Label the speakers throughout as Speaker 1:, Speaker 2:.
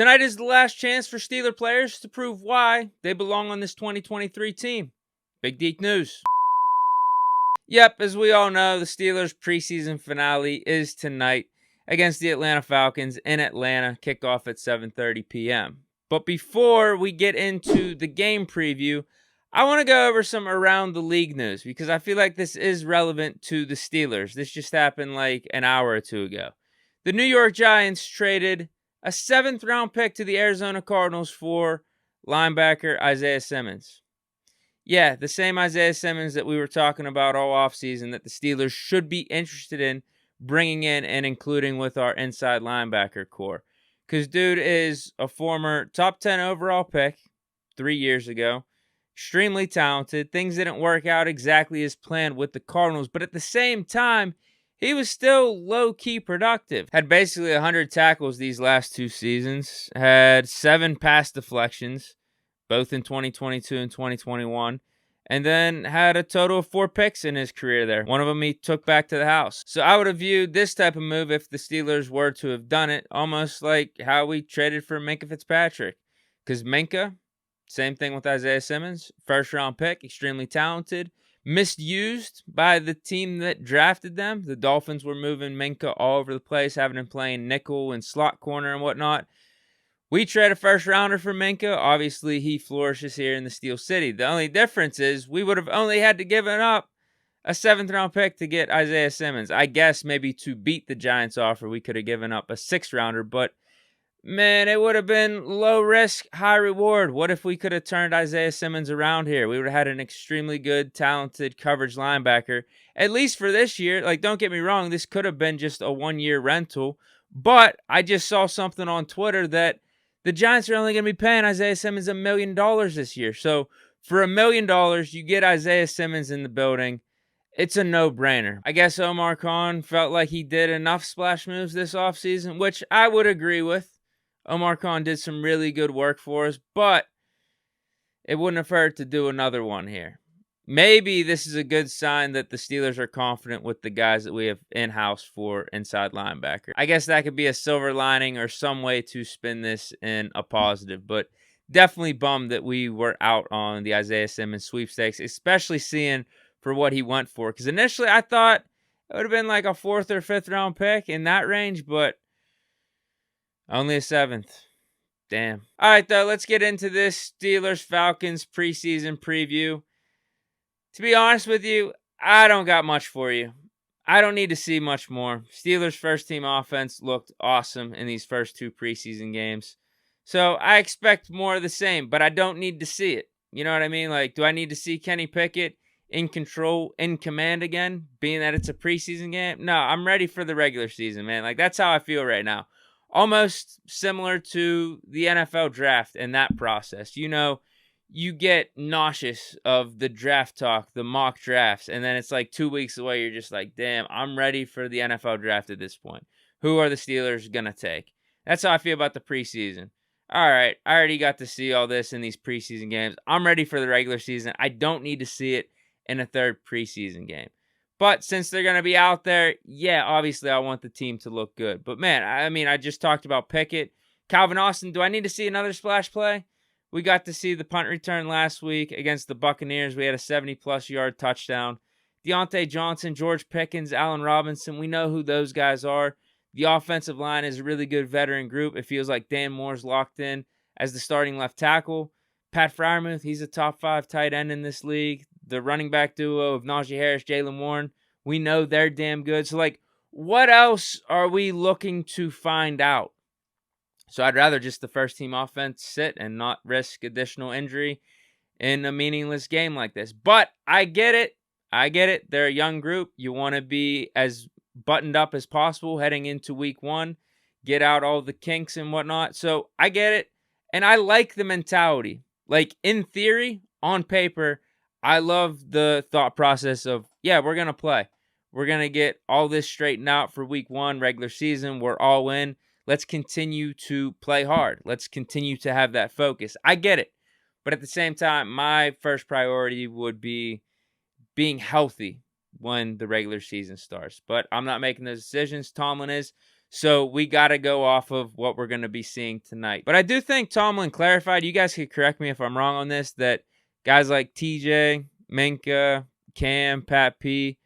Speaker 1: Tonight is the last chance for Steeler players to prove why they belong on this 2023 team. Big Deke news. Yep, as we all know, the Steelers' preseason finale is tonight against the Atlanta Falcons in Atlanta, kickoff at 7:30 p.m. But before we get into the game preview, I want to go over some around the league news because I feel like this is relevant to the Steelers. This just happened like an hour or two ago. The New York Giants traded a 7th-round pick to the Arizona Cardinals for linebacker Isaiah Simmons. Yeah, the same Isaiah Simmons that we were talking about all offseason that the Steelers should be interested in bringing in and including with our inside linebacker core. Because dude is a former top 10 overall pick 3 years ago. Extremely talented. Things didn't work out exactly as planned with the Cardinals. But at the same time, he was still low-key productive. Had basically 100 tackles these last 2 seasons. Had 7 pass deflections, both in 2022 and 2021. And then had a total of 4 picks in his career there. One of them he took back to the house. So I would have viewed this type of move, if the Steelers were to have done it, almost like how we traded for Minkah Fitzpatrick. Because Minkah, same thing with Isaiah Simmons. 1st-round pick, extremely talented. Misused by the team that drafted them. The Dolphins were moving Minkah all over the place, having him playing nickel and slot corner and whatnot. We trade a 1st-rounder for Minkah. Obviously, he flourishes here in the Steel City. The only difference is we would have only had to give up a 7th-round pick to get Isaiah Simmons. I guess maybe to beat the Giants offer, we could have given up a 6th-rounder, but man, it would have been low risk, high reward. What if we could have turned Isaiah Simmons around here? We would have had an extremely good, talented coverage linebacker, at least for this year. Like, don't get me wrong, this could have been just a 1-year rental, but I just saw something on Twitter that the Giants are only going to be paying Isaiah Simmons $1 million this year. So for $1 million, you get Isaiah Simmons in the building. It's a no-brainer. I guess Omar Khan felt like he did enough splash moves this offseason, which I would agree with. Omar Khan did some really good work for us, but it wouldn't have hurt to do another one here. Maybe this is a good sign that the Steelers are confident with the guys that we have in-house for inside linebacker. I guess that could be a silver lining or some way to spin this in a positive, but definitely bummed that we were out on the Isaiah Simmons sweepstakes, especially seeing for what he went for. Because initially I thought it would have been like a 4th or 5th round pick in that range, but only a 7th. Damn. All right, though, let's get into this Steelers-Falcons preseason preview. To be honest with you, I don't got much for you. I don't need to see much more. Steelers' first-team offense looked awesome in these first 2 preseason games. So I expect more of the same, but I don't need to see it. You know what I mean? Like, do I need to see Kenny Pickett in control, in command again, being that it's a preseason game? No, I'm ready for the regular season, man. Like, that's how I feel right now. Almost similar to the NFL draft and that process. You know, you get nauseous of the draft talk, the mock drafts, and then it's like 2 weeks away. You're just like, damn, I'm ready for the NFL draft at this point. Who are the Steelers going to take? That's how I feel about the preseason. All right, I already got to see all this in these preseason games. I'm ready for the regular season. I don't need to see it in a 3rd preseason game. But since they're going to be out there, yeah, obviously I want the team to look good. But man, I mean, I just talked about Pickett. Calvin Austin, do I need to see another splash play? We got to see the punt return last week against the Buccaneers. We had a 70-plus yard touchdown. Deontay Johnson, George Pickens, Allen Robinson, we know who those guys are. The offensive line is a really good veteran group. It feels like Dan Moore's locked in as the starting left tackle. Pat Freiermuth, he's a top 5 tight end in this league. The running back duo of Najee Harris, Jaylen Warren, we know they're damn good. So, like, what else are we looking to find out? So I'd rather just the first-team offense sit and not risk additional injury in a meaningless game like this. But I get it. They're a young group. You want to be as buttoned up as possible heading into week 1. Get out all the kinks and whatnot. So I get it. And I like the mentality. Like, in theory, on paper, I love the thought process of, yeah, we're going to play. We're going to get all this straightened out for week 1, regular season. We're all in. Let's continue to play hard. Let's continue to have that focus. I get it. But at the same time, my first priority would be being healthy when the regular season starts. But I'm not making those decisions. Tomlin is. So we got to go off of what we're going to be seeing tonight. But I do think Tomlin clarified, you guys could correct me if I'm wrong on this, that guys like TJ, Minka, Cam, Pat P,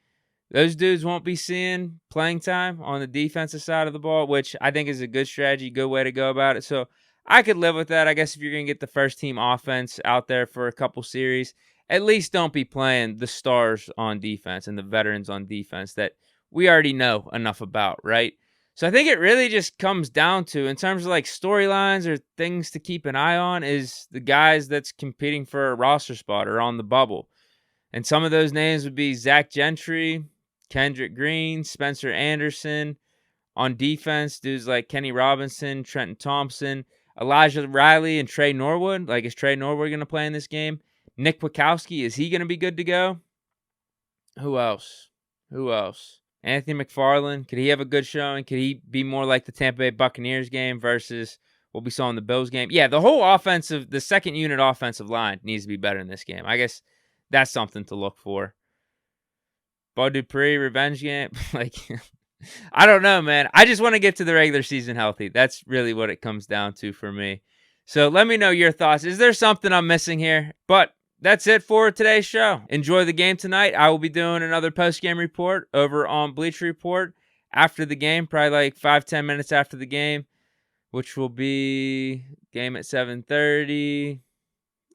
Speaker 1: those dudes won't be seeing playing time on the defensive side of the ball, which I think is a good strategy, good way to go about it. So I could live with that. I guess if you're going to get the first team offense out there for a couple series, at least don't be playing the stars on defense and the veterans on defense that we already know enough about, right? So I think it really just comes down to, in terms of like storylines or things to keep an eye on, is the guys that's competing for a roster spot or on the bubble. And some of those names would be Zach Gentry, Kendrick Green, Spencer Anderson. On defense, dudes like Kenny Robinson, Trenton Thompson, Elijah Riley, and Trey Norwood. Like, is Trey Norwood going to play in this game? Nick Wachowski, is he going to be good to go? Who else? Anthony McFarland, could he have a good showing? Could he be more like the Tampa Bay Buccaneers game versus what we saw in the Bills game? Yeah, the whole the second unit offensive line needs to be better in this game. I guess that's something to look for. Bud Dupree, revenge game. Like, I don't know, man. I just want to get to the regular season healthy. That's really what it comes down to for me. So let me know your thoughts. Is there something I'm missing here? But that's it for today's show. Enjoy the game tonight. I will be doing another post-game report over on Bleacher Report after the game, probably like 5-10 minutes after the game, which will be game at 7:30,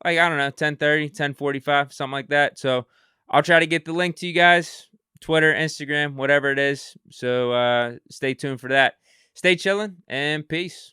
Speaker 1: like, I don't know, 10:30, 10:45, something like that. So I'll try to get the link to you guys, Twitter, Instagram, whatever it is. So stay tuned for that. Stay chilling and peace.